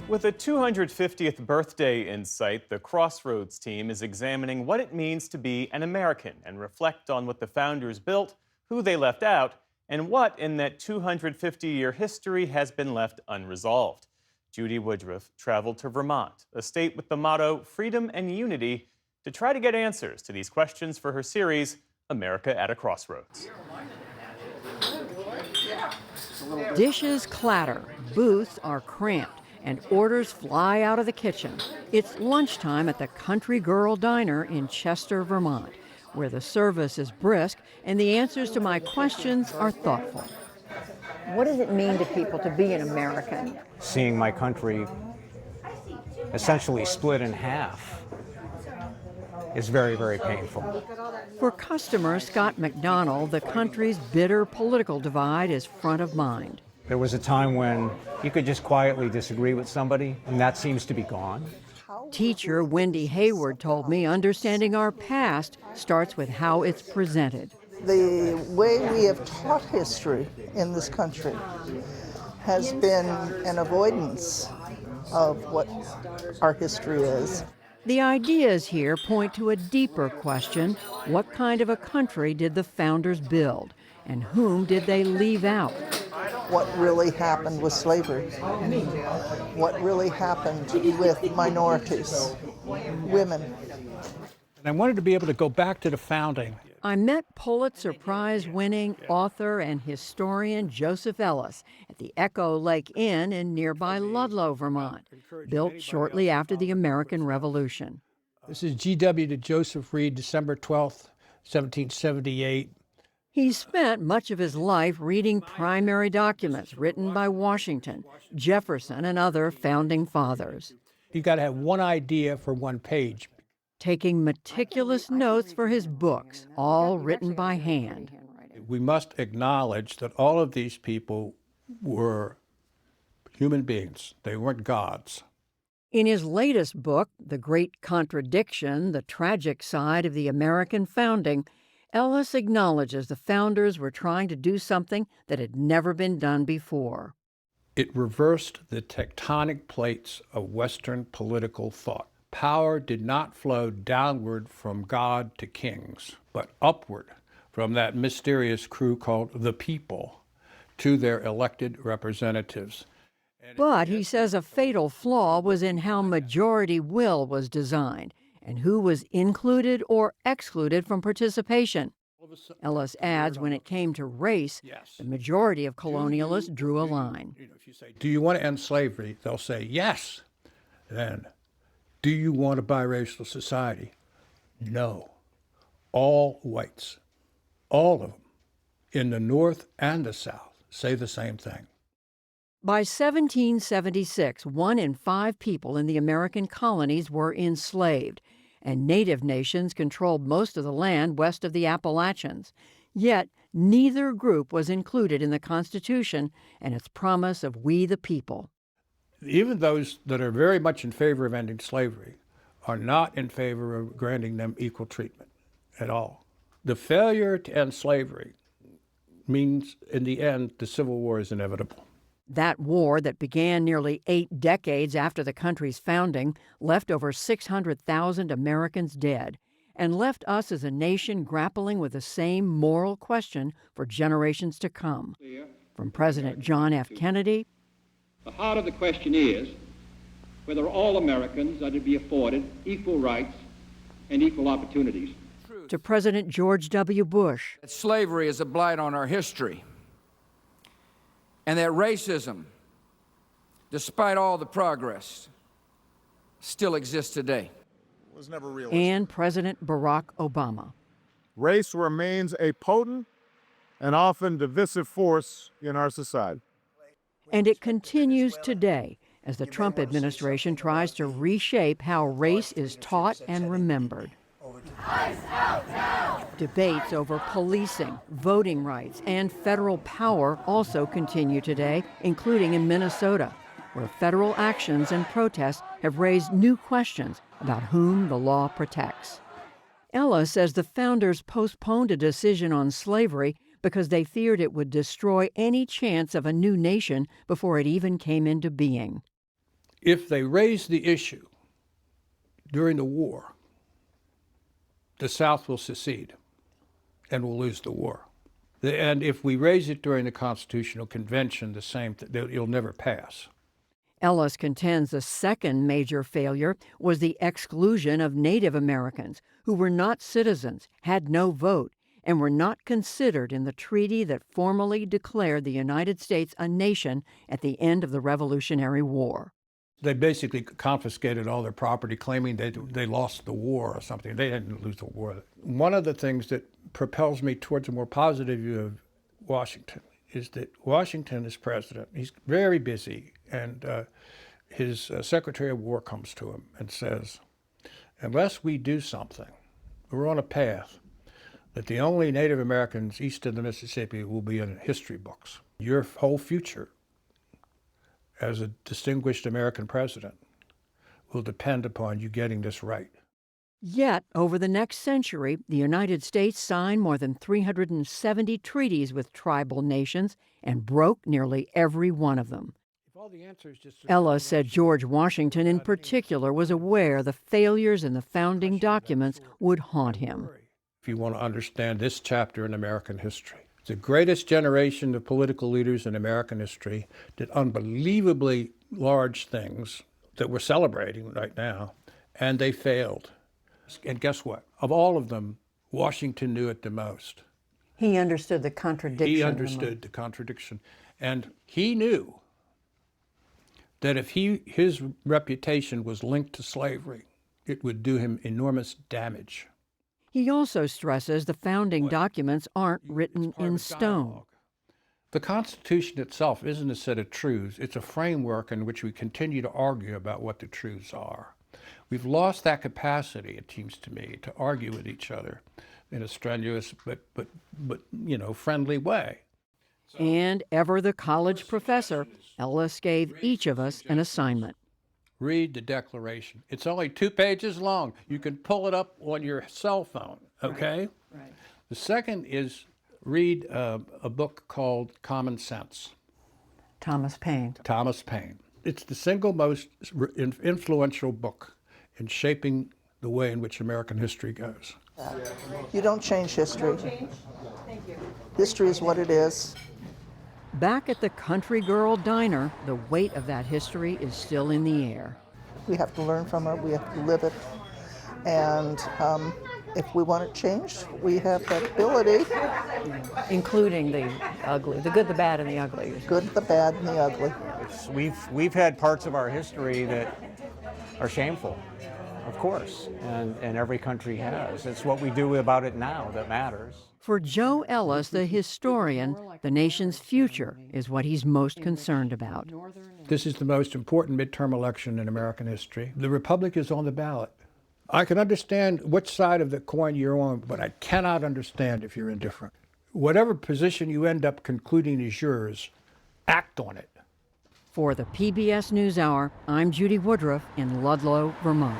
With a 250th birthday in sight, the Crossroads team is examining what it means to be an American and reflect on what the founders built, who they left out, and what in that 250-year history has been left unresolved. Judy Woodruff traveled to Vermont, a state with the motto Freedom and Unity, to try to get answers to these questions for her series, America at a Crossroads. Dishes clatter, booths are cramped, and orders fly out of the kitchen. It's lunchtime at the Country Girl Diner in Chester, Vermont, where the service is brisk and the answers to my questions are thoughtful. What does it mean to people to be an American? Seeing my country essentially split in half is very, very painful. For customer Scott McDonald, the country's bitter political divide is front of mind. There was a time when you could just quietly disagree with somebody, and that seems to be gone. Teacher Wendy Hayward told me understanding our past starts with how it's presented. The way we have taught history in this country has been an avoidance of what our history is. The ideas here point to a deeper question. What kind of a country did the founders build? And whom did they leave out? What really happened with slavery? What really happened with minorities, women? And I wanted to be able to go back to the founding. I met Pulitzer Prize-winning author and historian Joseph Ellis at the Echo Lake Inn in nearby Ludlow, Vermont, built shortly after the American Revolution. This is GW to Joseph Reed, December 12th, 1778. He spent much of his life reading primary documents written by Washington, Jefferson, and other founding fathers. You've got to have one idea for one page. Taking meticulous notes for his books, all written by hand. We must acknowledge that all of these people were human beings. They weren't gods. In his latest book, The Great Contradiction, The Tragic Side of the American Founding, Ellis acknowledges the founders were trying to do something that had never been done before. It reversed the tectonic plates of Western political thought. Power did not flow downward from God to kings, but upward from that mysterious crew called the people to their elected representatives. But he says a fatal flaw was in how majority will was designed and who was included or excluded from participation. Ellis adds when it came to race, the majority of colonialists drew a line. If you say, do you want to end slavery? They'll say, yes. Then, do you want a biracial society? No. All whites, all of them, in the North and the South, say the same thing. By 1776, 1 in 5 people in the American colonies were enslaved, and native nations controlled most of the land west of the Appalachians. Yet, neither group was included in the Constitution and its promise of we the people. Even those that are very much in favor of ending slavery are not in favor of granting them equal treatment at all. The failure to end slavery means, in the end, the Civil War is inevitable. That war that began nearly 8 decades after the country's founding left over 600,000 Americans dead and left us as a nation grappling with the same moral question for generations to come. From President John F. Kennedy, the heart of the question is whether all Americans are to be afforded equal rights and equal opportunities. To President George W. Bush. That slavery is a blight on our history, and that racism, despite all the progress, still exists today. Was never realistic. And President Barack Obama. Race remains a potent and often divisive force in our society. And it continues today as the Trump administration tries to reshape how race is taught and remembered. Debates over policing, voting rights, and federal power also continue today, including in Minnesota, where federal actions and protests have raised new questions about whom the law protects. Ellis says the founders postponed a decision on slavery because they feared it would destroy any chance of a new nation before it even came into being. If they raise the issue during the war, the South will secede and will lose the war. And if we raise it during the Constitutional Convention, the same it'll never pass. Ellis contends the second major failure was the exclusion of Native Americans who were not citizens, had no vote, and were not considered in the treaty that formally declared the United States a nation at the end of the Revolutionary War. They basically confiscated all their property, claiming they lost the war or something. They didn't lose the war. One of the things that propels me towards a more positive view of Washington is that Washington is president. He's very busy, and his Secretary of War comes to him and says, unless we do something, we're on a path that the only Native Americans east of the Mississippi will be in history books. Your whole future as a distinguished American president will depend upon you getting this right. Yet, over the next century, the United States signed more than 370 treaties with tribal nations and broke nearly every one of them. the answer is just... Ella said George Washington in particular was aware the failures in the founding documents would haunt him. If you want to understand this chapter in American history, the greatest generation of political leaders in American history did unbelievably large things that we're celebrating right now, and they failed. And guess what? Of all of them, Washington knew it the most. He understood the contradiction. He understood the contradiction. And he knew that if his reputation was linked to slavery, it would do him enormous damage. He also stresses the founding documents aren't written in stone. The Constitution itself isn't a set of truths. It's a framework in which we continue to argue about what the truths are. We've lost that capacity, it seems to me, to argue with each other in a strenuous but friendly way. And ever the college professor, Ellis gave each of us an assignment. Read the Declaration. It's only 2 pages long. You can pull it up on your cell phone, okay? Right. The second is read a book called Common Sense. Thomas Paine. Thomas Paine. It's the single most influential book in shaping the way in which American history goes. You don't change history. History is what it is. Back at the Country Girl Diner, the weight of that history is still in the air. We have to learn from it. We have to live it. And if we want it changed, we have that ability. Including the ugly, the good, the bad, and the ugly. Good, the bad, and the ugly. We've had parts of our history that are shameful, of course, and every country has. It's what we do about it now that matters. For Joe Ellis, the historian, the nation's future is what he's most concerned about. This is the most important midterm election in American history. The Republic is on the ballot. I can understand which side of the coin you're on, but I cannot understand if you're indifferent. Whatever position you end up concluding is yours, act on it. For the PBS NewsHour, I'm Judy Woodruff in Ludlow, Vermont.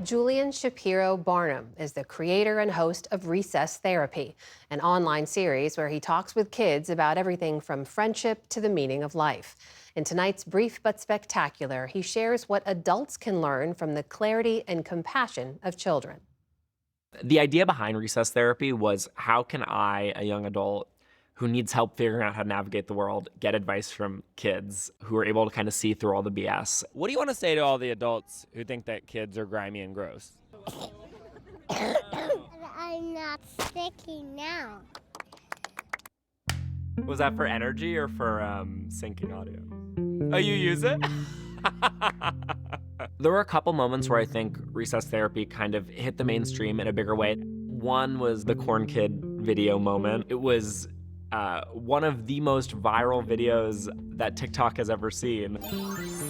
Julian Shapiro Barnum is the creator and host of Recess Therapy, an online series where he talks with kids about everything from friendship to the meaning of life. In tonight's Brief but Spectacular, he shares what adults can learn from the clarity and compassion of children. The idea behind Recess Therapy was, how can I, a young adult who needs help figuring out how to navigate the world, get advice from kids who are able to kind of see through all the BS? What do you want to say to all the adults who think that kids are grimy and gross? I'm not sticky now. Was that for energy or for syncing audio? Oh, you use it? There were a couple moments where I think Recess Therapy kind of hit the mainstream in a bigger way. One was the Corn Kid video moment. It was one of the most viral videos that TikTok has ever seen.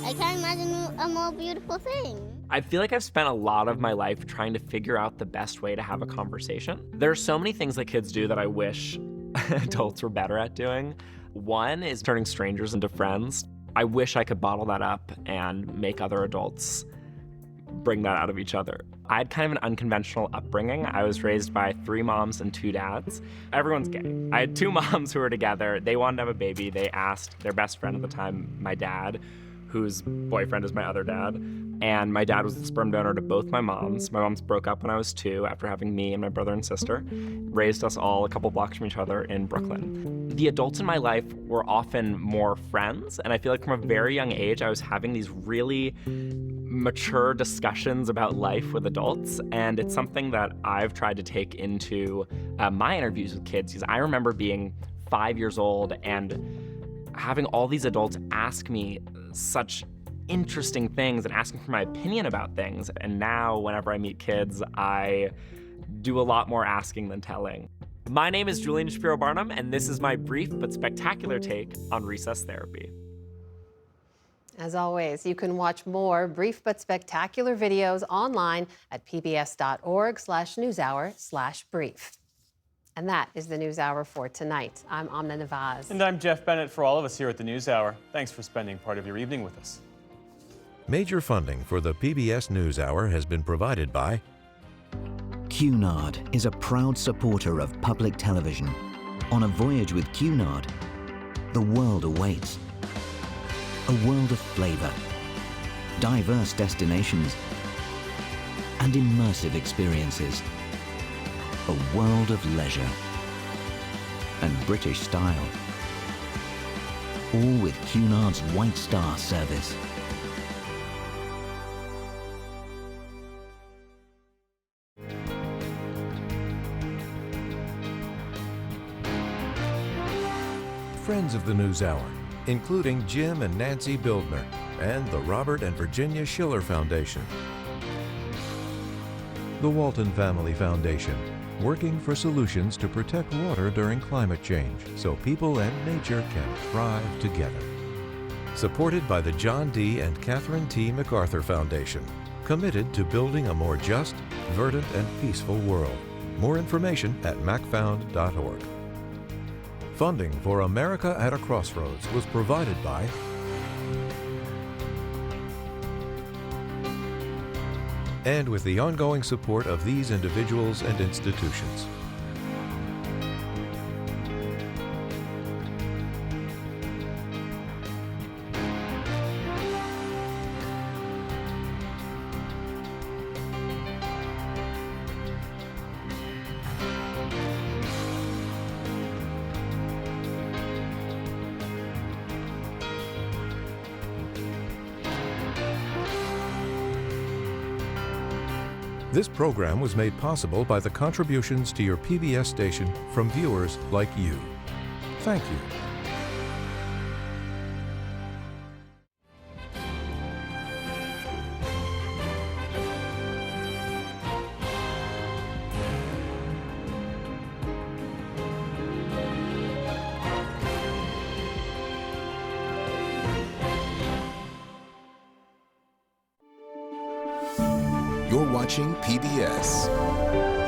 I can't imagine a more beautiful thing. I feel like I've spent a lot of my life trying to figure out the best way to have a conversation. There are so many things that kids do that I wish adults were better at doing. One is turning strangers into friends. I wish I could bottle that up and make other adults bring that out of each other. I had kind of an unconventional upbringing. I was raised by 3 moms and 2 dads. Everyone's gay. I had 2 moms who were together. They wanted to have a baby. They asked their best friend at the time, my dad, whose boyfriend is my other dad. And my dad was the sperm donor to both my moms. My moms broke up when I was 2 after having me and my brother and sister, raised us all a couple blocks from each other in Brooklyn. The adults in my life were often more friends, and I feel like from a very young age, I was having these really mature discussions about life with adults, and it's something that I've tried to take into my interviews with kids, because I remember being 5 years old and having all these adults ask me such interesting things and asking for my opinion about things. And now whenever I meet kids, I do a lot more asking than telling. My name is Julian Shapiro Barnum, and this is my brief but spectacular take on Recess Therapy. As always, you can watch more brief but spectacular videos online at pbs.org/newshour/brief. And that is the NewsHour for tonight. I'm Amna Nawaz. And I'm Jeff Bennett. For all of us here at the NewsHour, thanks for spending part of your evening with us. Major funding for the PBS NewsHour has been provided by Cunard is a proud supporter of public television. On a voyage with Cunard, the world awaits. A world of flavor, diverse destinations, and immersive experiences. A world of leisure and British style. All with Cunard's White Star service. Friends of the NewsHour, including Jim and Nancy Bildner and the Robert and Virginia Schiller Foundation. The Walton Family Foundation, working for solutions to protect water during climate change so people and nature can thrive together. Supported by the John D. and Catherine T. MacArthur Foundation, committed to building a more just, verdant, and peaceful world. More information at macfound.org. Funding for America at a Crossroads was provided by and with the ongoing support of these individuals and institutions. This program was made possible by the contributions to your PBS station from viewers like you. Thank you. You're watching PBS.